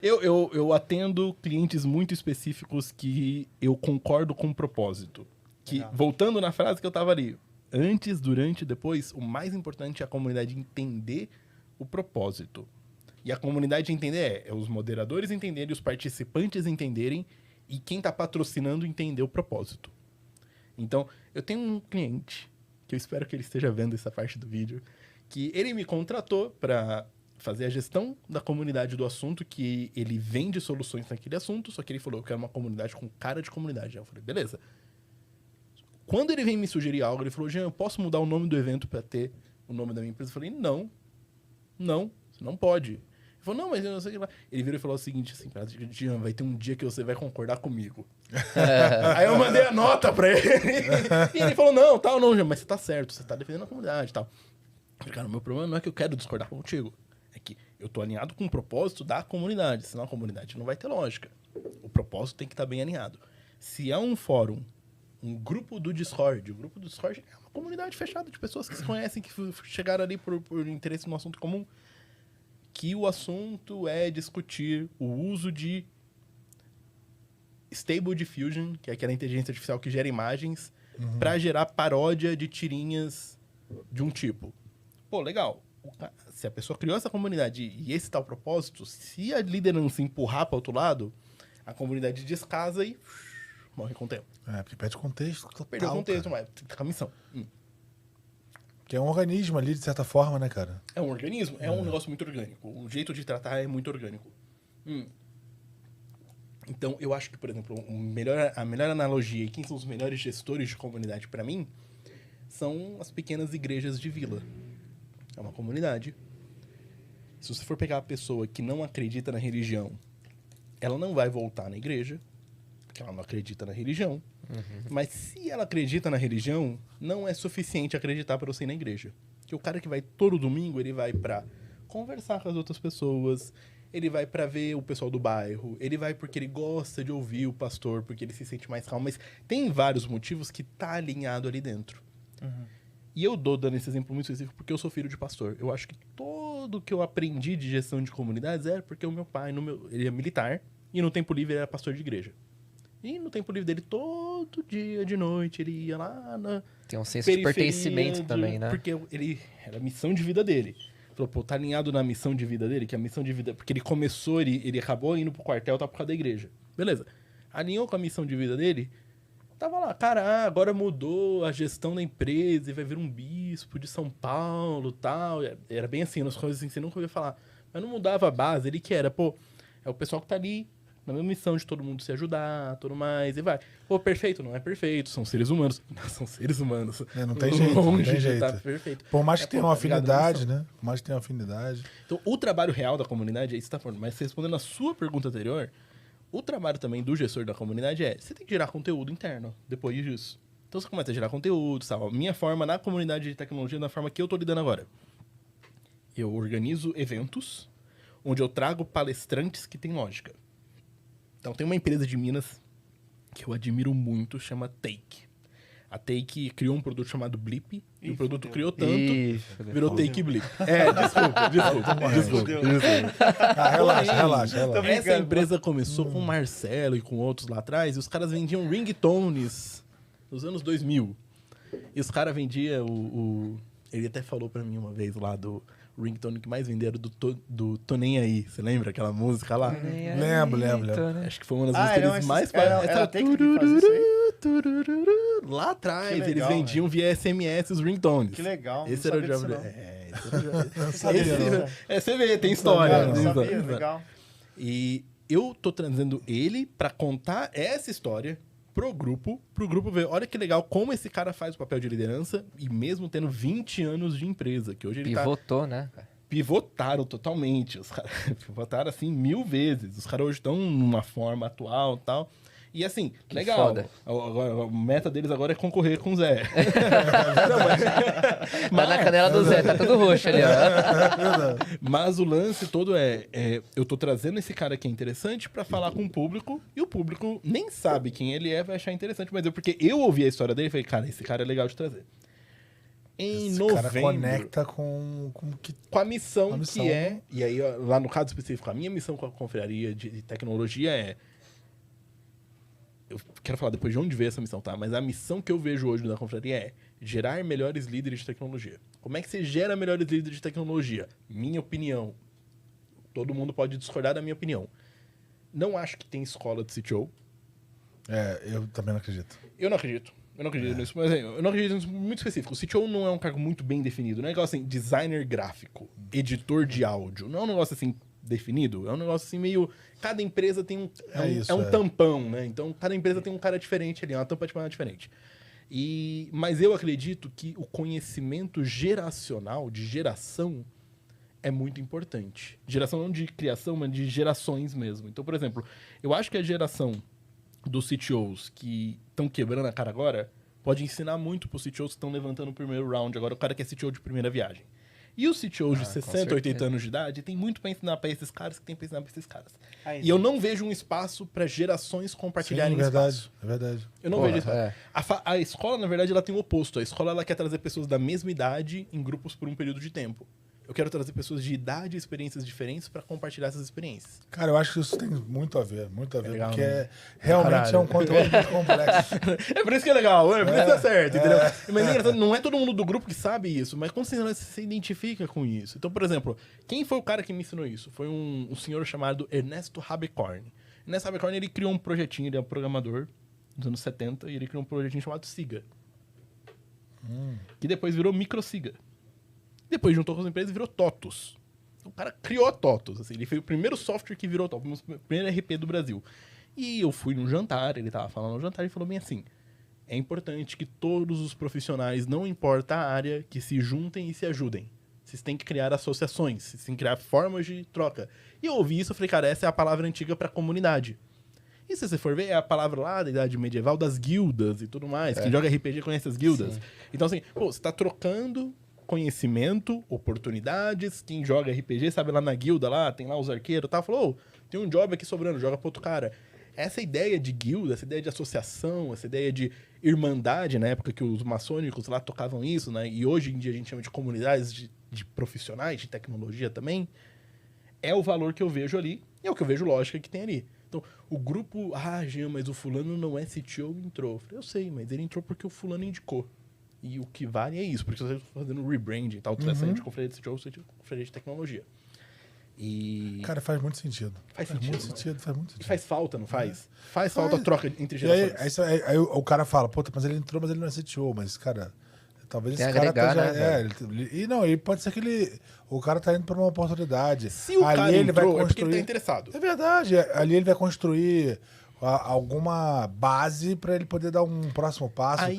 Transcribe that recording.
Eu atendo clientes muito específicos que eu concordo com o propósito. Que, voltando na frase que eu tava ali, antes, durante, depois, o mais importante é a comunidade entender o propósito. E a comunidade entender é os moderadores entenderem, os participantes entenderem e quem tá patrocinando entender o propósito. Então, eu tenho um cliente, que eu espero que ele esteja vendo essa parte do vídeo, que ele me contratou para fazer a gestão da comunidade do assunto, que ele vende soluções naquele assunto, só que ele falou, eu quero uma comunidade com cara de comunidade. Aí eu falei, beleza. Quando ele vem me sugerir algo, ele falou, Jean, eu posso mudar o nome do evento para ter o nome da minha empresa? Eu falei, não, você não pode. Ele falou, não, mas eu não sei o que lá. Ele virou e falou o seguinte, assim, Jean, vai ter um dia que você vai concordar comigo. Aí eu mandei a nota pra ele. E ele falou, não, Jean, mas você tá certo, você tá defendendo a comunidade e tal. Eu falei, cara, o meu problema não é que eu quero discordar contigo. É que eu tô alinhado com o propósito da comunidade, senão a comunidade não vai ter lógica. O propósito tem que estar bem alinhado. Se é um fórum, um grupo do Discord, o grupo do Discord é uma comunidade fechada de pessoas que se conhecem, que chegaram ali por interesse no assunto comum, que o assunto é discutir o uso de Stable Diffusion, que é aquela inteligência artificial que gera imagens, para gerar paródia de tirinhas de um tipo. Pô, legal. Se a pessoa criou essa comunidade e esse tá o propósito, se a liderança empurrar para outro lado, a comunidade descasa e morre com o tempo. Porque perde contexto total. Perdeu o contexto, mas tá com a missão. Que é um organismo ali, de certa forma, né, cara? É um organismo, é um negócio muito orgânico. O jeito de tratar é muito orgânico. Então, eu acho que, por exemplo, a melhor analogia e quem são os melhores gestores de comunidade para mim são as pequenas igrejas de vila. É uma comunidade. Se você for pegar a pessoa que não acredita na religião, ela não vai voltar na igreja, porque ela não acredita na religião. Mas se ela acredita na religião, não é suficiente acreditar para você ir na igreja. Porque o cara que vai todo domingo, ele vai para conversar com as outras pessoas, ele vai para ver o pessoal do bairro, ele vai porque ele gosta de ouvir o pastor, porque ele se sente mais calmo. Mas tem vários motivos que tá alinhado ali dentro. E eu dando esse exemplo muito específico porque eu sou filho de pastor. Eu acho que tudo que eu aprendi de gestão de comunidades é porque o meu pai, ele é militar, e no tempo livre ele era pastor de igreja. E no tempo livre dele, todo dia de noite, ele ia lá na Tem um senso de pertencimento também, né? Porque era a missão de vida dele. Falou, pô, tá alinhado na missão de vida dele, que a missão de vida... Porque ele começou, ele acabou indo pro quartel, tá por causa da igreja. Beleza. Alinhou com a missão de vida dele, tava lá, cara, agora mudou a gestão da empresa e vai vir um bispo de São Paulo e tal. Era bem assim, nas coisas assim, você nunca ouvia falar. Mas não mudava a base, ele que era, pô, é o pessoal que tá ali na mesma missão de todo mundo se ajudar, tudo mais, e vai. Pô, perfeito, não é perfeito, são seres humanos. São seres humanos. Não tem jeito, não tem jeito. Tá perfeito. Por mais que tenha uma afinidade, né? Por mais que tenha uma afinidade. Então, o trabalho real da comunidade é isso que você tá falando. Mas respondendo a sua pergunta anterior, o trabalho também do gestor da comunidade você tem que gerar conteúdo interno depois disso. Então, você começa a gerar conteúdo, sabe? A minha forma na comunidade de tecnologia, da forma que eu tô lidando agora. Eu organizo eventos onde eu trago palestrantes que têm lógica. Então, tem uma empresa de Minas que eu admiro muito, chama Take. A Take criou um produto chamado Blip, e o produto criou tanto, virou Take Blip. Desculpa. Relaxa. Essa empresa começou com o Marcelo e com outros lá atrás, e os caras vendiam ringtones nos anos 2000. E os caras vendiam ele até falou pra mim uma vez lá do ringtone que mais venderam do Tô Nem Aí. Você lembra aquela música lá? Lembro. Acho que foi uma das músicas deles mais... Lá atrás, eles vendiam via SMS os ringtones. Que legal. Esse era o job. Você vê, tem história. Não sabia, legal. E eu tô trazendo ele pra contar essa história pro grupo ver, olha que legal como esse cara faz o papel de liderança e mesmo tendo 20 anos de empresa, que hoje ele pivotou, né? Pivotaram totalmente, os caras pivotaram assim 1000 vezes, os caras hoje estão numa forma atual e tal. E assim, que legal. Foda. Agora, a meta deles agora é concorrer com o Zé. Tá na canela do Zé, tá tudo roxo ali, ó. Mas o lance todo eu tô trazendo esse cara que é interessante pra falar com o público, e o público nem sabe quem ele é, vai achar interessante, mas porque eu ouvi a história dele e falei, cara, esse cara é legal de trazer. em Esse novembro. cara conecta com Com a missão, A missão, que é... né? E aí, ó, lá no caso específico, a minha missão com a confraria de tecnologia é... Eu quero falar depois de onde veio essa missão, tá? Mas a missão que eu vejo hoje da confraria é gerar melhores líderes de tecnologia. Como é que você gera melhores líderes de tecnologia? Minha opinião. Todo mundo pode discordar da minha opinião. Não acho que tem escola de CTO. Eu também não acredito. Eu não acredito. Eu não acredito nisso. Mas eu não acredito nisso muito específico. O CTO não é um cargo muito bem definido. Não é um negócio assim, designer gráfico, editor de áudio. Não é um negócio assim definido. É um negócio assim meio... Cada empresa tem um... É um tampão, né? Então, cada empresa tem um cara diferente ali. Uma tampa de panela diferente. Mas eu acredito que o conhecimento geracional, de geração, é muito importante. Geração não de criação, mas de gerações mesmo. Então, por exemplo, eu acho que a geração dos CTOs que estão quebrando a cara agora pode ensinar muito para os CTOs que estão levantando o primeiro round. Agora, o cara que é CTO de primeira viagem. E os CTOs de 60, 80 anos de idade tem muito para ensinar para esses caras que tem para ensinar para esses caras. E eu não vejo um espaço para gerações compartilharem espaço. É verdade. Eu não vejo espaço. A escola, na verdade, ela tem o oposto. A escola ela quer trazer pessoas da mesma idade em grupos por um período de tempo. Eu quero trazer pessoas de idade e experiências diferentes para compartilhar essas experiências. Cara, eu acho que isso tem muito a ver, legal, porque né? realmente é um conteúdo muito complexo. É por isso que é legal, é por isso que dá certo, entendeu? Mas é engraçado, não é todo mundo do grupo que sabe isso, mas quando você se identifica com isso. Então, por exemplo, quem foi o cara que me ensinou isso? Foi um senhor chamado Ernesto Habekorn. Ernesto Habekorn, ele criou um projetinho, ele é um programador dos anos 70, e ele criou um projetinho chamado Siga. Que depois virou MicroSiga. Depois juntou com as empresas e virou TOTUS. O cara criou a TOTUS. Assim, ele foi o primeiro software que virou TOTUS, o primeiro RP do Brasil. E eu fui num jantar, ele tava falando no jantar e falou bem assim: é importante que todos os profissionais, não importa a área, que se juntem e se ajudem. Vocês têm que criar associações, vocês têm que criar formas de troca. E eu ouvi isso e falei, cara, essa é a palavra antiga para comunidade. E se você for ver, é a palavra lá da idade medieval das guildas e tudo mais. Quem joga RPG conhece as guildas. Sim. Então assim, pô, você tá trocando conhecimento, oportunidades. Quem joga RPG sabe lá na guilda, lá tem lá os arqueiros e tal. Falou, tem um job aqui sobrando, joga pro outro cara. Essa ideia de guilda, essa ideia de associação, essa ideia de irmandade, na época que os maçônicos lá tocavam isso, né? E hoje em dia a gente chama de comunidades de profissionais de tecnologia também, é o valor que eu vejo ali, e é o que eu vejo lógica que tem ali. Então, o grupo, Jean, mas o fulano não é CTO, entrou. Eu falei, eu sei, mas ele entrou porque o fulano indicou. E o que vale é isso, porque você está fazendo rebranding e tal, saindo de conferência de CTO, você de conferência de tecnologia. E... Cara, faz muito sentido. Faz muito sentido. Faz muito sentido. E faz falta, não faz? Faz falta a troca entre gerações. Aí o cara fala, puta, mas ele entrou, mas ele não é CTO, mas, cara, talvez esse cara agregar, esteja... né, ele pode ser que o cara tá indo pra uma oportunidade. Se o cara ele vai entrou, construir, é porque ele tá interessado. É verdade. Ali ele vai construir alguma base para ele poder dar um próximo passo.